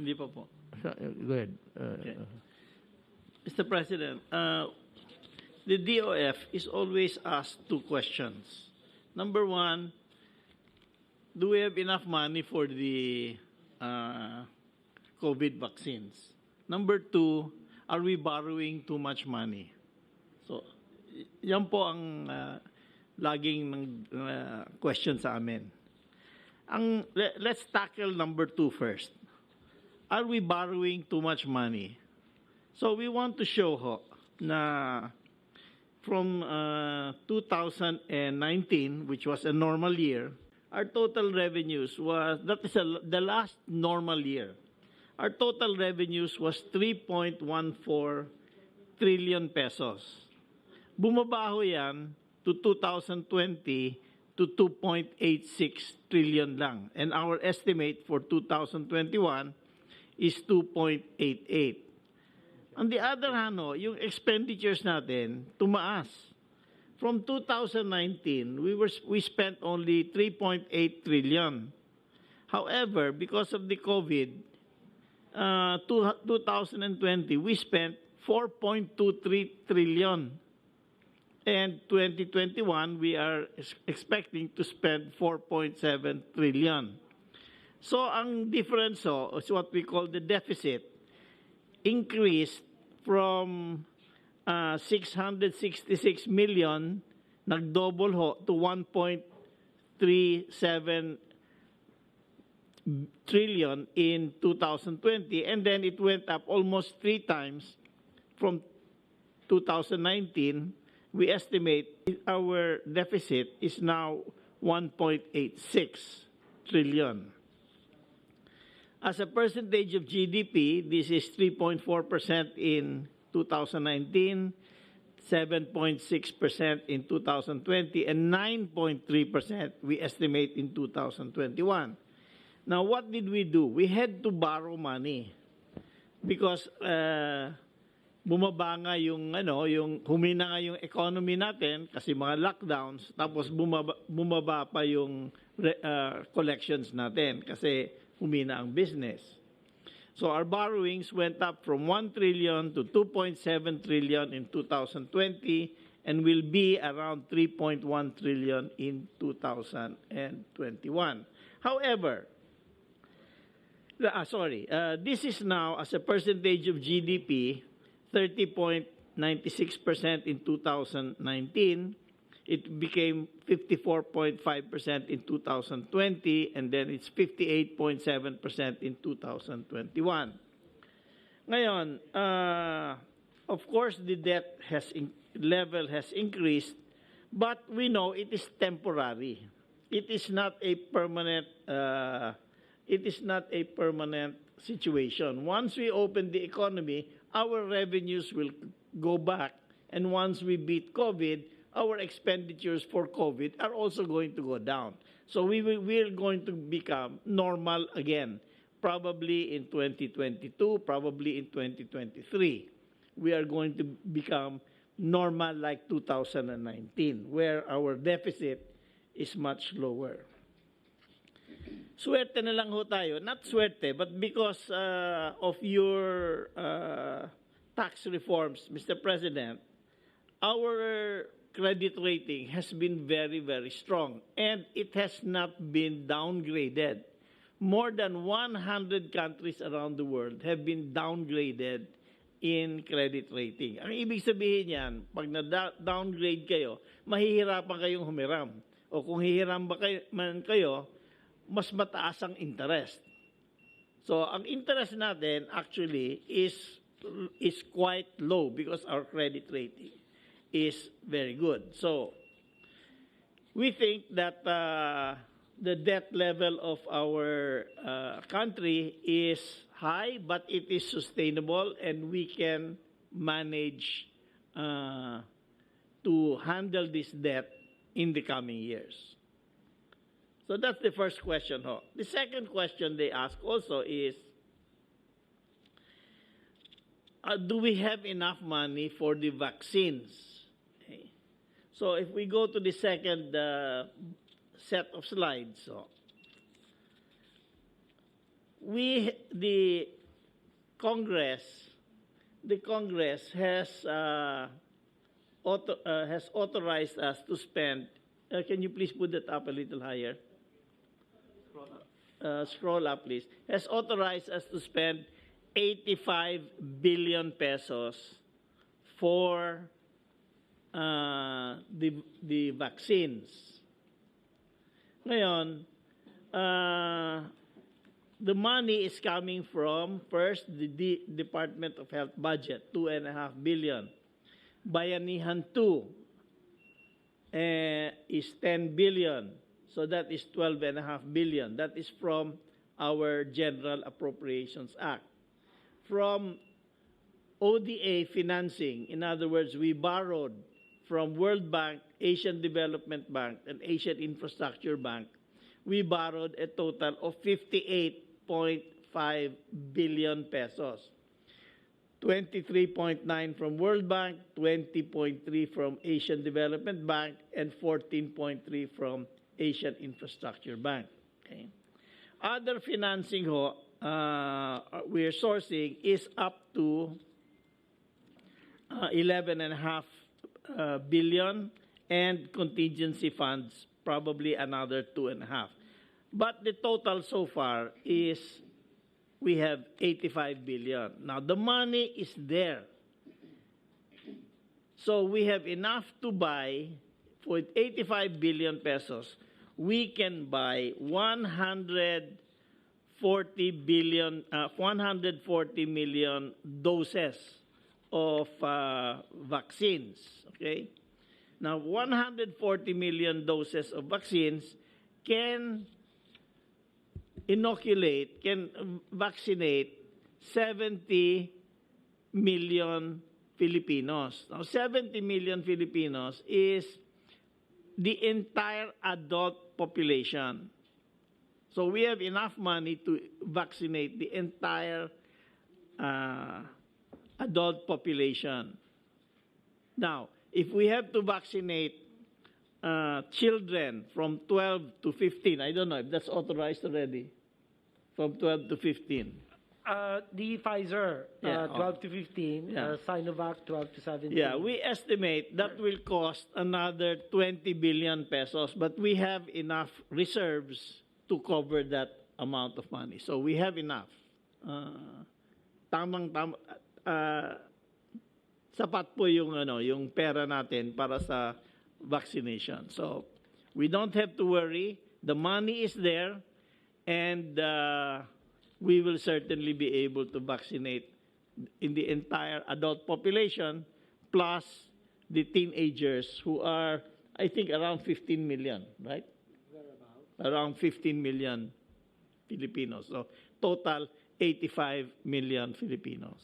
Hindi pa po. Go ahead. Okay. Mr. President, the DOF is always asked two questions. Number one, do we have enough money for the COVID vaccines? Number two, are we borrowing too much money? So, yan po ang laging question sa amin. Let's tackle number two first. Are we borrowing too much money? So we want to show ho na from 2019, which was a normal year, our total revenues was, that is the last normal year, our total revenues was 3.14 trillion pesos. Bumabaho yan to 2020 to 2.86 trillion lang. And our estimate for 2021 is 2.88. On the other hand, yung expenditures natin tumaas. From 2019, we spent only 3.8 trillion. However, because of the COVID, 2020, we spent 4.23 trillion. And 2021, we are expecting to spend 4.7 trillion. So ang difference is what we call the deficit, increased from 666 million, nagdouble ho to 1.37 trillion in 2020, and then it went up almost 3 times from 2019. We estimate our deficit is now 1.86 trillion. As a percentage of GDP, this is 3.4% in 2019, 7.6% in 2020, and 9.3% we estimate in 2021. Now, what did we do? We had to borrow money because bumaba nga yung humina nga yung economy natin kasi mga lockdowns, tapos bumaba pa yung collections natin kasi humina ang business. So our borrowings went up from 1 trillion to 2.7 trillion in 2020 and will be around 3.1 trillion in 2021. However, this is now as a percentage of GDP, 30.96% in 2019. It became 54.5% in 2020, and then it's 58.7% in 2021. Ngayon, of course, the debt level has increased, but we know it is temporary. It is not a permanent. It is not a permanent situation. Once we open the economy, our revenues will go back, and once we beat COVID, our expenditures for COVID are also going to go down. So we're going to become normal again, probably in 2022, probably in 2023. We are going to become normal like 2019, where our deficit is much lower. Swerte na lang ho tayo. Not swerte, but because of your tax reforms, Mr. President, our credit rating has been very, very strong, and it has not been downgraded. More than 100 countries around the world have been downgraded in credit rating. Ang ibig sabihin yan, pag na-downgrade kayo, mahihirapan kayong humiram. O kung hihiram ba kayo, mas mataas ang interest. So, ang interest natin actually is quite low because our credit rating is very good. So, we think that the debt level of our country is high, but it is sustainable, and we can manage to handle this debt in the coming years. So that's the first question. The second question they ask also is, do we have enough money for the vaccines? Okay. So if we go to the second set of slides, the Congress, has authorized us to spend. Can you please put that up a little higher? Scroll up, please. Has authorized us to spend 85 billion pesos for the vaccines. Ngayon, the money is coming from, first, the Department of Health budget, 2.5 billion. Bayanihan 2 is 10 billion. So that is 12.5 billion. That is from our General Appropriations Act. From ODA financing, in other words, we borrowed from World Bank, Asian Development Bank, and Asian Infrastructure Bank. We borrowed a total of 58.5 billion pesos. 23.9 from World Bank, 20.3 from Asian Development Bank, and 14.3 from Asian Infrastructure Bank. Okay. Other financing we're sourcing is up to 11.5 billion, and contingency funds probably another 2.5. But the total so far is we have 85 billion. Now the money is there. So we have enough to buy. For 85 billion pesos, we can buy 140 million doses of vaccines. Okay? Now, 140 million doses of vaccines can vaccinate 70 million Filipinos. Now, 70 million Filipinos is the entire adult population. So we have enough money to vaccinate the entire adult population. Now, if we have to vaccinate children from 12 to 15, I don't know if that's authorized already, from 12 to 15. The Pfizer, 12 to 15, Sinovac, 12 to 17. Yeah, we estimate that will cost another 20 billion pesos, but we have enough reserves to cover that amount of money. So we have enough. Sapat po yung pera natin para sa vaccination. So we don't have to worry. The money is there, and we will certainly be able to vaccinate in the entire adult population, plus the teenagers who are, I think, around 15 million, right? Around 15 million Filipinos. So total 85 million Filipinos.